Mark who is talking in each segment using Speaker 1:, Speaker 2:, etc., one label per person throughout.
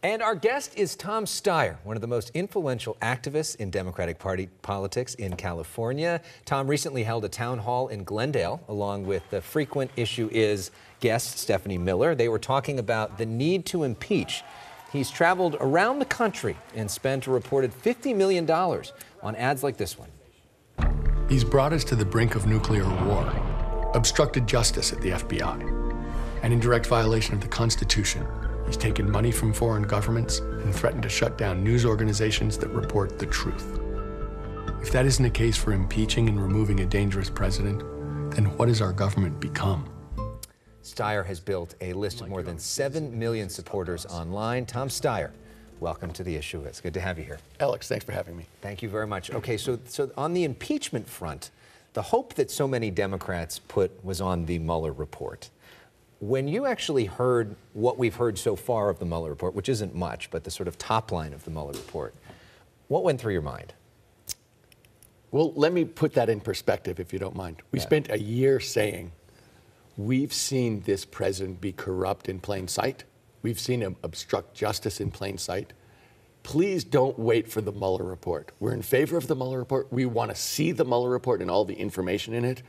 Speaker 1: And our guest is Tom Steyer, one of the most influential activists in Democratic Party politics in California. Tom recently held a town hall in Glendale, along with the Frequent Issue Is guest Stephanie Miller. They were talking about the need to impeach. He's traveled around the country and spent a reported $50 million on ads like this one.
Speaker 2: He's brought us to the brink of nuclear war, obstructed justice at the FBI, and in direct violation of the Constitution, he's taken money from foreign governments and threatened to shut down news organizations that report the truth. If that isn't a case for impeaching and removing a dangerous president, then what has our government become?
Speaker 1: Steyer has built a list of more than 7 million supporters online. Tom Steyer, welcome to The Issue. It's good to have you here.
Speaker 2: Alex, thanks for having me.
Speaker 1: Thank you very much. Okay, so on the impeachment front, the hope that so many Democrats put was on the Mueller report. When you actually heard what we've heard so far of the Mueller report, which isn't much, but the sort of top line of the Mueller report, what went through your mind?
Speaker 2: Well, let me put that in perspective, if you don't mind. We spent a year saying, we've seen this president be corrupt in plain sight. We've seen him obstruct justice in plain sight. Please don't wait for the Mueller report. We're in favor of the Mueller report. We want to see the Mueller report and all the information in it.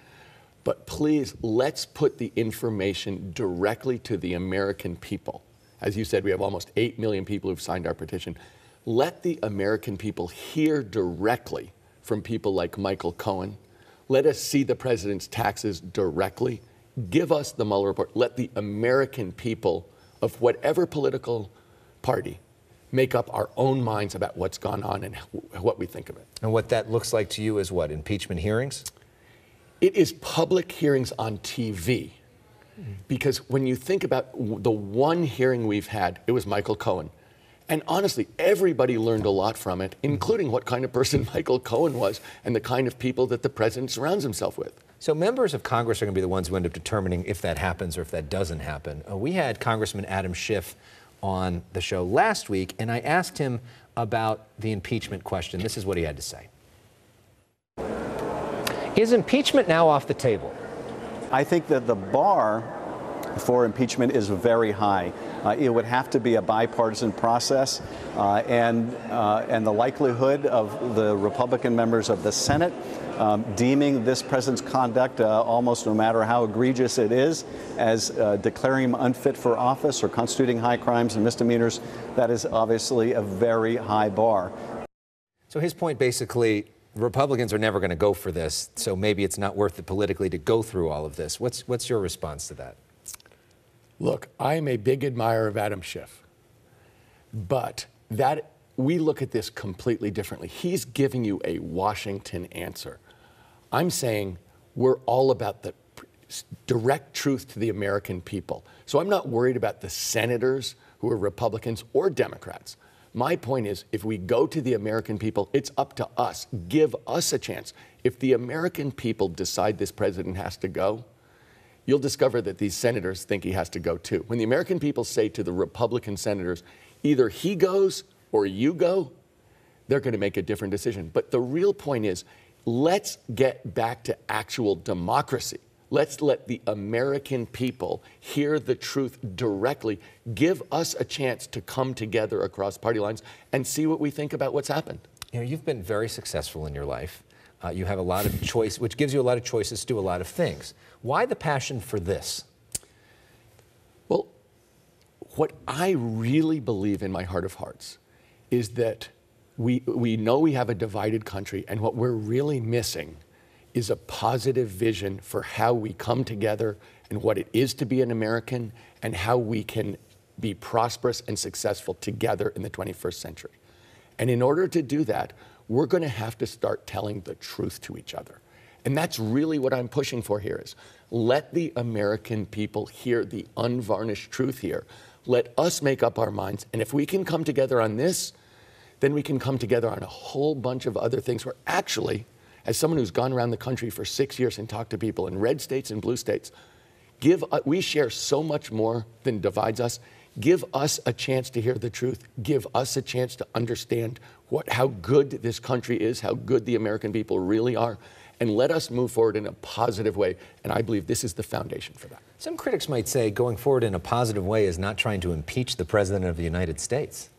Speaker 2: But please, let's put the information directly to the American people. As you said, we have almost 8 million people who've signed our petition. Let the American people hear directly from people like Michael Cohen. Let us see the president's taxes directly. Give us the Mueller report. Let the American people of whatever political party make up our own minds about what's gone on and what we think of it.
Speaker 1: And what that looks like to you is what, impeachment hearings?
Speaker 2: It is public hearings on TV. Because when you think about the one hearing we've had, it was Michael Cohen. And honestly, everybody learned a lot from it, including what kind of person Michael Cohen was and the kind of people that the president surrounds himself with.
Speaker 1: So members of Congress are going to be the ones who end up determining if that happens or if that doesn't happen. We had Congressman Adam Schiff on the show last week, and I asked him about the impeachment question. This is what he had to say. Is impeachment now off the table?
Speaker 3: I think that the bar for impeachment is very high. It would have to be a bipartisan process, and the likelihood of the Republican members of the Senate deeming this president's conduct, almost no matter how egregious it is, as declaring him unfit for office or constituting high crimes and misdemeanors, that is obviously a very high bar.
Speaker 1: So his point basically, Republicans are never going to go for this, so maybe it's not worth it politically to go through all of this. What's your response to that?
Speaker 2: Look, I am a big admirer of Adam Schiff, but we look at this completely differently. He's giving you a Washington answer. I'm saying we're all about the direct truth to the American people. So I'm not worried about the senators who are Republicans or Democrats. My point is, if we go to the American people, it's up to us. Give us a chance. If the American people decide this president has to go, you'll discover that these senators think he has to go too. When the American people say to the Republican senators, either he goes or you go, they're going to make a different decision. But the real point is, let's get back to actual democracy. Let's let the American people hear the truth directly. Give us a chance to come together across party lines and see what we think about what's happened.
Speaker 1: You know, you've been very successful in your life. You have a lot of choice, which gives you a lot of choices to do a lot of things. Why the passion for this?
Speaker 2: Well, what I really believe in my heart of hearts is that we know we have a divided country, and what we're really missing is a positive vision for how we come together and what it is to be an American and how we can be prosperous and successful together in the 21st century. And in order to do that, we're going to have to start telling the truth to each other. And that's really what I'm pushing for here is let the American people hear the unvarnished truth here. Let us make up our minds. And if we can come together on this, then we can come together on a whole bunch of other things where actually, as someone who's gone around the country for 6 years and talked to people in red states and blue states, we share so much more than divides us. Give us a chance to hear the truth. Give us a chance to understand how good this country is, how good the American people really are. and let us move forward in a positive way. And I believe this is the foundation for that.
Speaker 1: Some critics might say going forward in a positive way is not trying to impeach the President of the United States.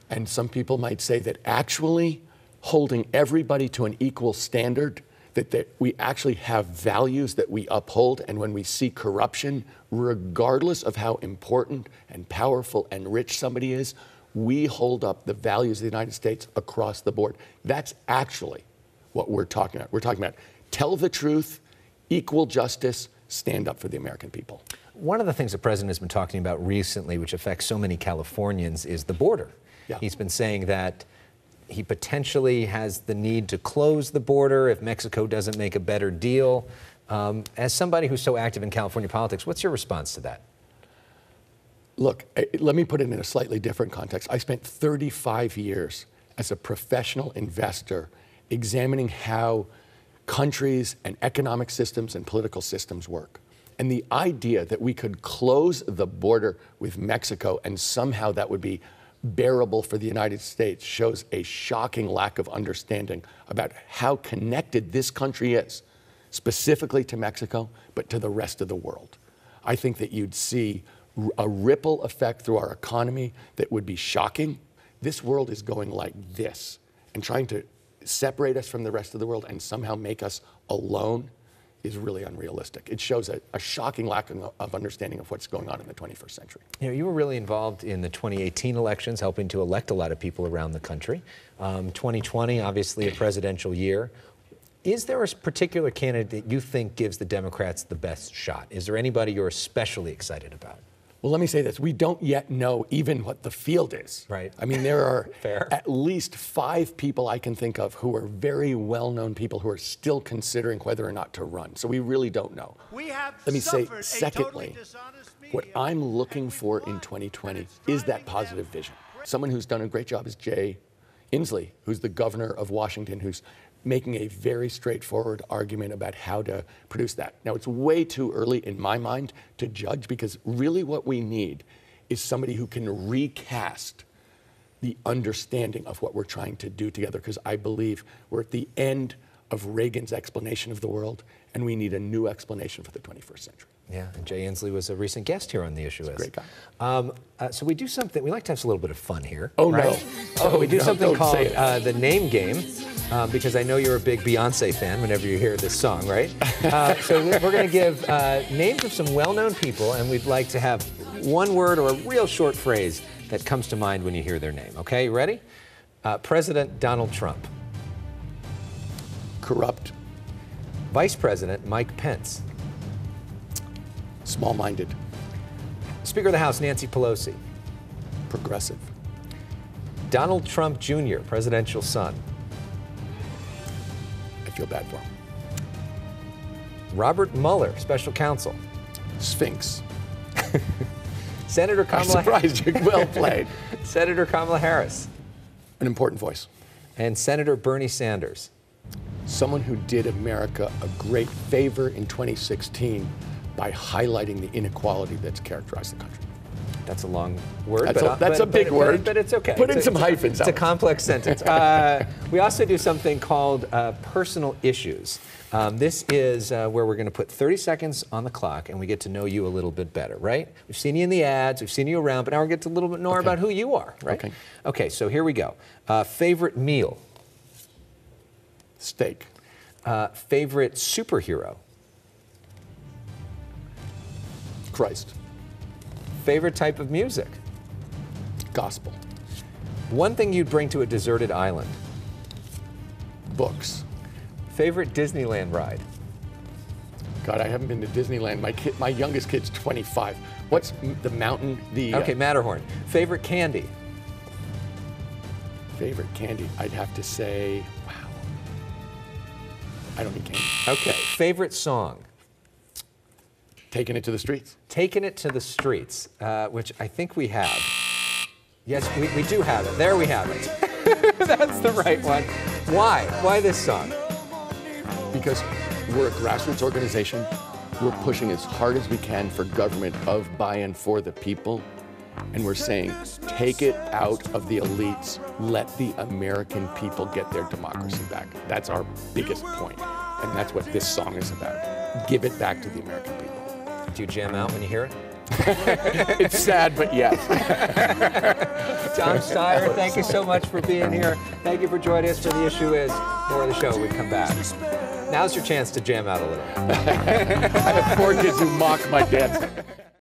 Speaker 2: And some people might say that actually holding everybody to an equal standard, that we actually have values that we uphold, and when we see corruption, regardless of how important and powerful and rich somebody is, we hold up the values of the United States across the board. That's actually what we're talking about. We're talking about tell the truth, equal justice, stand up for the American people.
Speaker 1: One of the things the president has been talking about recently, which affects so many Californians, is the border.
Speaker 2: Yeah.
Speaker 1: He's been saying that he potentially has the need to close the border if Mexico doesn't make a better deal. As somebody who's so active in California politics, what's your response to that?
Speaker 2: Look, let me put it in a slightly different context. I spent 35 years as a professional investor examining how countries and economic systems and political systems work. And the idea that we could close the border with Mexico and somehow that would be bearable for the United States shows a shocking lack of understanding about how connected this country is, specifically to Mexico, but to the rest of the world. I think that you'd see a ripple effect through our economy that would be shocking. This world is going like this, and trying to separate us from the rest of the world and somehow make us alone is really unrealistic. It shows a shocking lack of understanding of what's going on in the 21st century.
Speaker 1: You know, you were really involved in the 2018 elections, helping to elect a lot of people around the country. 2020, obviously a presidential year. Is there a particular candidate that you think gives the Democrats the best shot? Is there anybody you're especially excited about?
Speaker 2: Well, let me say this. We don't yet know even what the field is.
Speaker 1: Right.
Speaker 2: I mean, there are
Speaker 1: Fair.
Speaker 2: at least 5 people I can think of who are very well-known people who are still considering whether or not to run. So we really don't know. Let me say, secondly, what I'm looking for in 2020 is that positive vision. Someone who's done a great job is Jay Inslee, who's the governor of Washington, who's making a very straightforward argument about how to produce that. Now, it's way too early in my mind to judge, because really what we need is somebody who can recast the understanding of what we're trying to do together, because I believe we're at the end of Reagan's explanation of the world, and we need a new explanation for the 21st century.
Speaker 1: Yeah, and Jay Inslee was a recent guest here on The Issue.
Speaker 2: He's a great guy.
Speaker 1: So we do something, we like to have a little bit of fun here.
Speaker 2: Oh,
Speaker 1: right?
Speaker 2: no.
Speaker 1: So we do
Speaker 2: no,
Speaker 1: something
Speaker 2: don't
Speaker 1: called
Speaker 2: say it.
Speaker 1: the name game, because I know you're a big Beyonce fan whenever you hear this song, right? So we're going to give names of some well-known people, and we'd like to have one word or a real short phrase that comes to mind when you hear their name. Okay, you ready? President Donald Trump.
Speaker 2: Corrupt.
Speaker 1: Vice President Mike Pence.
Speaker 2: Small-minded.
Speaker 1: Speaker of the House Nancy Pelosi.
Speaker 2: Progressive.
Speaker 1: Donald Trump Jr., presidential son.
Speaker 2: I feel bad for him.
Speaker 1: Robert Mueller, special counsel.
Speaker 2: Sphinx.
Speaker 1: Senator
Speaker 2: I'm
Speaker 1: Kamala
Speaker 2: surprised you. Well played.
Speaker 1: Senator Kamala Harris.
Speaker 2: An important voice.
Speaker 1: And Senator Bernie Sanders.
Speaker 2: Someone who did America a great favor in 2016 by highlighting the inequality that's characterized the country.
Speaker 1: That's a long word.
Speaker 2: That's a big word.
Speaker 1: But it's okay.
Speaker 2: Put in some hyphens.
Speaker 1: It's a complex sentence. We also do something called personal issues. This is where we're going to put 30 seconds on the clock, and we get to know you a little bit better, right? We've seen you in the ads, we've seen you around, but now we get to a little bit more about who you are, right?
Speaker 2: Okay.
Speaker 1: Okay, so here we go. Favorite meal?
Speaker 2: Steak.
Speaker 1: Favorite superhero?
Speaker 2: Christ.
Speaker 1: Favorite type of music?
Speaker 2: Gospel.
Speaker 1: One thing you'd bring to a deserted island?
Speaker 2: Books.
Speaker 1: Favorite Disneyland ride?
Speaker 2: God, I haven't been to Disneyland. My youngest kid's 25. What's the mountain?
Speaker 1: Okay, Matterhorn. Favorite candy?
Speaker 2: Favorite candy? I'd have to say, wow. I don't eat candy.
Speaker 1: Okay, favorite song?
Speaker 2: Taking It to the Streets.
Speaker 1: Taking It to the Streets, which I think we have. Yes, we do have it. There we have it. That's the right one. Why? Why this song?
Speaker 2: Because we're a grassroots organization. We're pushing as hard as we can for government of, by, and for the people. And we're saying, take it out of the elites. Let the American people get their democracy back. That's our biggest point. And that's what this song is about. Give it back to the American people.
Speaker 1: Do you jam out when you hear it?
Speaker 2: It's sad, but yes.
Speaker 1: Tom Steyer, thank you so much for being here. Thank you for joining us for The Issue Is. More of the show when we come back. Now's your chance to jam out a little.
Speaker 2: I have 4 kids who mock my dancing.